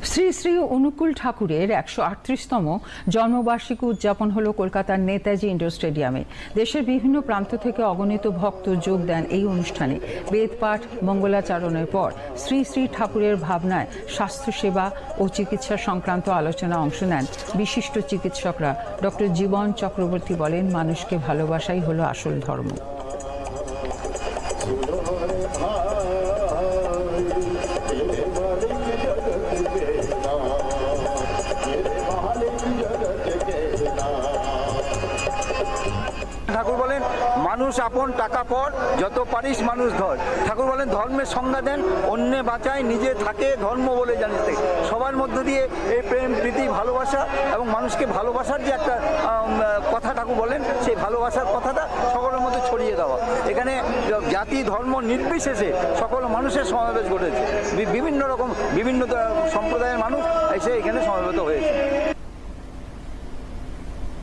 শ্রী শ্রী অনুকূল ঠাকুরের 138তম জন্মবার্ষিকী উদযাপন হলো কলকাতার নেতাজি ইন্ডোর স্টেডিয়ামে। দেশের বিভিন্ন প্রান্ত থেকে অগণিত ভক্ত যোগ দেন এই অনুষ্ঠানে। বেদপাঠ মঙ্গলাচরণের পর শ্রী শ্রী ঠাকুরের ভাবনায় স্বাস্থ্যসেবা ও চিকিৎসা সংক্রান্ত আলোচনা অংশ নেন বিশিষ্ট চিকিৎসকরা। ডক্টর জীবন চক্রবর্তী বলেন, মানুষকে ভালোবাসাই হলো আসল ধর্ম। ঠাকুর বলেন, মানুষ আপন টাকা পর, যত পারিস মানুষ ধর। ঠাকুর বলেন, ধর্মের সংজ্ঞা দেন, অন্যে বাঁচায় নিজে থাকে ধর্ম বলে জানিস। সবার মধ্য দিয়ে এই প্রেম প্রীতি ভালোবাসা এবং মানুষকে ভালোবাসার যে একটা কথা ঠাকুর বলেন, সেই ভালোবাসার কথাটা সকলের মধ্যে ছড়িয়ে দেওয়া। এখানে জাতি ধর্ম নির্বিশেষে সকল মানুষের সমাবেশ ঘটেছে। বিভিন্ন রকম বিভিন্ন সম্প্রদায়ের মানুষ এসে এখানে সমবেত হয়েছে।